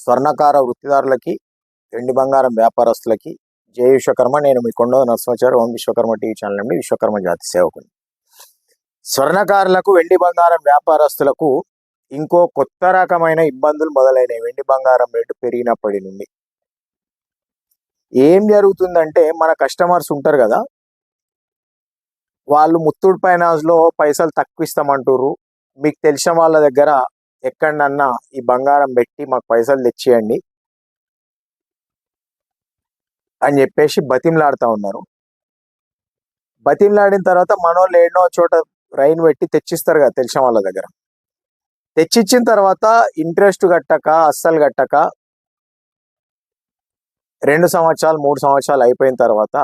స్వర్ణకార వృత్తిదారులకి, వెండి బంగారం వ్యాపారస్తులకి జై విశ్వకర్మ. నేను మీ కొండ నరసింహాచారి, ఓం విశ్వకర్మ టీవీ ఛానల్ నుండి విశ్వకర్మ జాతి సేవకుని. స్వర్ణకారులకు, వెండి బంగారం వ్యాపారస్తులకు ఇంకో కొత్త రకమైన ఇబ్బందులు మొదలైనవి. వెండి బంగారం రేటు పెరిగినప్పటి నుండి ఏం జరుగుతుందంటే, మన కస్టమర్స్ ఉంటారు కదా, వాళ్ళు ముత్తూట్ ఫైనాన్స్లో పైసలు తక్కువ ఇస్తామంటారు. మీకు తెలిసిన వాళ్ళ దగ్గర ఎక్కడన్నా ఈ బంగారం పెట్టి మాకు పైసలు తెచ్చేయండి అని చెప్పేసి బతిమలాడుతూ ఉన్నారు. బతిమలాడిన తర్వాత మనోళ్ళు ఏడో చోట రైన్ పెట్టి తెచ్చిస్తారు కదా తెలిసిన వాళ్ళ దగ్గర. తెచ్చిచ్చిన తర్వాత ఇంట్రెస్ట్ కట్టక, అస్సలు కట్టక 2 సంవత్సరాలు 3 సంవత్సరాలు అయిపోయిన తర్వాత,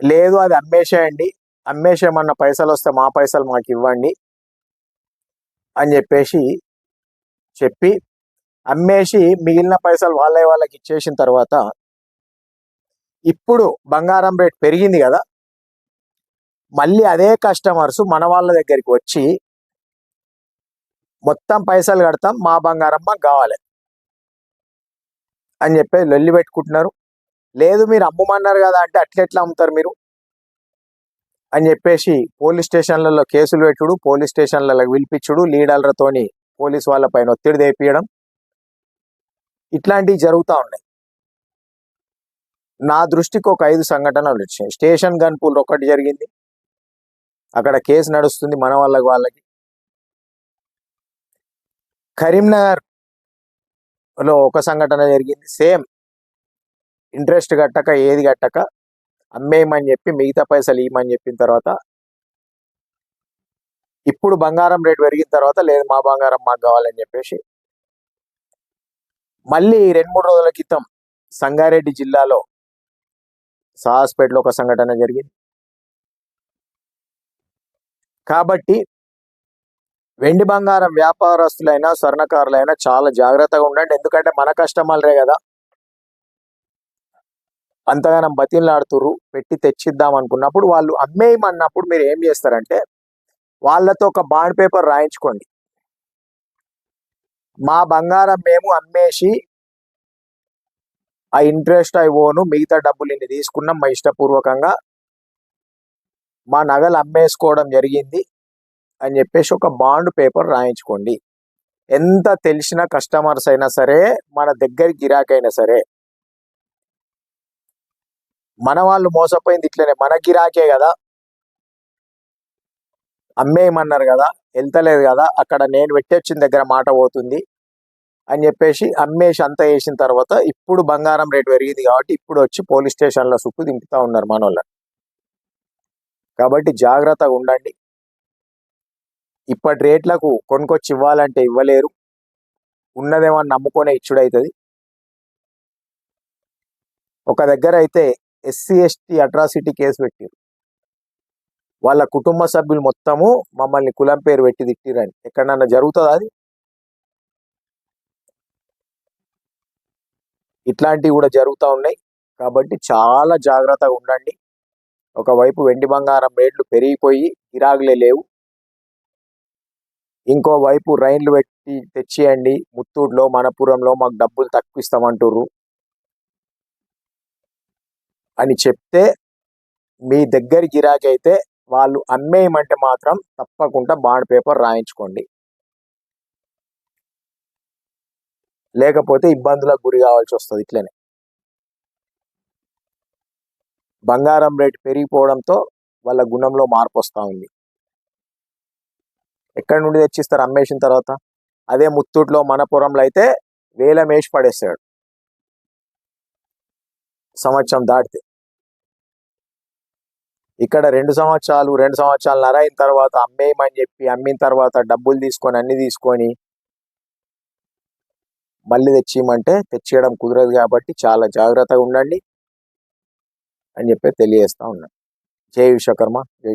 లేదు అది అమ్మేసేయండి, అమ్మేసేయమన్న పైసలు వస్తే మా పైసలు మాకు ఇవ్వండి అని చెప్పి అమ్మేసి మిగిలిన పైసలు వాళ్ళకి ఇచ్చేసిన తర్వాత, ఇప్పుడు బంగారం రేట్ పెరిగింది కదా, మళ్ళీ అదే కస్టమర్స్ మన వాళ్ళ దగ్గరికి వచ్చి మొత్తం పైసలు కడతాం, మా బంగారం మాకు కావాలి అని చెప్పి లొల్లి పెట్టుకుంటున్నారు. లేదు మీరు అమ్మమన్నారు కదా అంటే అట్లెట్లా అమ్ముతారు మీరు అని చెప్పేసి పోలీస్ స్టేషన్లలో కేసులు పెట్టుడు, పోలీస్ స్టేషన్లలో పిలిపించుడు, లీడర్లతోని పోలీస్ వాళ్ళపైన ఒత్తిడి తెప్పియడం, ఇట్లాంటివి జరుగుతూ ఉన్నాయి. నా దృష్టికి ఒక 5 సంఘటనలు వచ్చాయి. స్టేషన్ గన్పూల్ ఒకటి జరిగింది, అక్కడ కేసు నడుస్తుంది మన వాళ్ళకి. కరీంనగర్లో ఒక సంఘటన జరిగింది, సేమ్ ఇంట్రెస్ట్ కట్టక, ఏది కట్టక అమ్మేయమని చెప్పి మిగతా పైసలు ఇవ్వమని చెప్పిన తర్వాత, ఇప్పుడు బంగారం రేటు పెరిగిన తర్వాత లేదు మా బంగారం మాకు కావాలని చెప్పేసి మళ్ళీ 2-3 రోజుల క్రితం సంగారెడ్డి జిల్లాలో సాహస్పేటలో ఒక సంఘటన జరిగింది. కాబట్టి వెండి బంగారం వ్యాపారస్తులైనా, స్వర్ణకారులైనా చాలా జాగ్రత్తగా ఉండండి. ఎందుకంటే మన కస్టమర్లే కదా, అంతగానం బతిలాడుతురు పెట్టి తెచ్చిద్దాం అనుకున్నప్పుడు, వాళ్ళు అమ్మేయమన్నప్పుడు మీరు ఏం చేస్తారంటే, వాళ్ళతో ఒక బాండ్ పేపర్ రాయించుకోండి. మా బంగారం మేము అమ్మేసి ఆ ఇంట్రెస్ట్ అయిపోను, మిగతా డబ్బులు ఇన్ని తీసుకున్నాం, మా ఇష్టపూర్వకంగా మా నగలు అమ్మేసుకోవడం జరిగింది అని చెప్పేసి ఒక బాండ్ పేపర్ రాయించుకోండి. ఎంత తెలిసిన కస్టమర్స్ అయినా సరే, మన దగ్గర గిరాకైనా సరే, మన వాళ్ళు మోసపోయింది ఇట్లనే, మన గిరాకే కదా, అమ్మేయమన్నారు కదా, వెళ్తలేదు కదా, అక్కడ నేను పెట్టొచ్చిన దగ్గర మాట పోతుంది అని చెప్పేసి అమ్మేసి అంతా వేసిన తర్వాత, ఇప్పుడు బంగారం రేటు పెరిగింది కాబట్టి ఇప్పుడు వచ్చి పోలీస్ స్టేషన్లో చుట్టూ దింపుతా ఉన్నారు మన వాళ్ళని. కాబట్టి జాగ్రత్తగా ఉండండి. ఇప్పటి రేట్లకు కొనుకొచ్చి ఇవ్వాలంటే ఇవ్వలేరు, ఉన్నదేమని నమ్ముకొనే ఇచ్చుడవుతుంది. ఒక దగ్గర అయితే SC/ST అట్రాసిటీ కేసు పెట్టారు. వాళ్ళ కుటుంబ సభ్యులు మొత్తము మమ్మల్ని కులం పేరు పెట్టి తిట్టిరని. ఎక్కడన్నా జరుగుతుందా అది? ఇట్లాంటివి కూడా జరుగుతూ ఉన్నాయి. కాబట్టి చాలా జాగ్రత్తగా ఉండండి. ఒకవైపు వెండి బంగారం రేట్లు పెరిగిపోయి గిరాకులే లేవు, ఇంకోవైపు రైన్లు పెట్టి తెచ్చియండి, ముత్తూట్లో, మనపురంలో మాకు డబ్బులు తక్కువ ఇస్తామంటుర్రు అని చెప్తే, మీ దగ్గర గిరాకీ అయితే వాళ్ళు అమ్మేయమంటే మాత్రం తప్పకుండా బాండ్ పేపర్ రాయించుకోండి, లేకపోతే ఇబ్బందులకు గురి కావాల్సి వస్తుంది. ఇట్లనే బంగారం రేటు పెరిగిపోవడంతో వాళ్ళ గుణంలో మార్పు వస్తూ ఉంది. ఎక్కడి నుండి తెచ్చిస్తారు అమ్మేసిన తర్వాత? అదే ముత్తూట్లో, మనపురంలో అయితే వేల మేసి పడేస్తాడు సంవత్సరం దాటితే. ఇక్కడ 2 సంవత్సరాలు 2 సంవత్సరాలన్నర అయిన తర్వాత అమ్మేయమని చెప్పి, అమ్మిన తర్వాత డబ్బులు తీసుకొని అన్ని తీసుకొని మళ్ళీ తెచ్చియమంటే తెచ్చేయడం కుదరదు. కాబట్టి చాలా జాగ్రత్తగా ఉండండి అని చెప్పి తెలియజేస్తా ఉన్నాను. జై విశ్వకర్మ, జై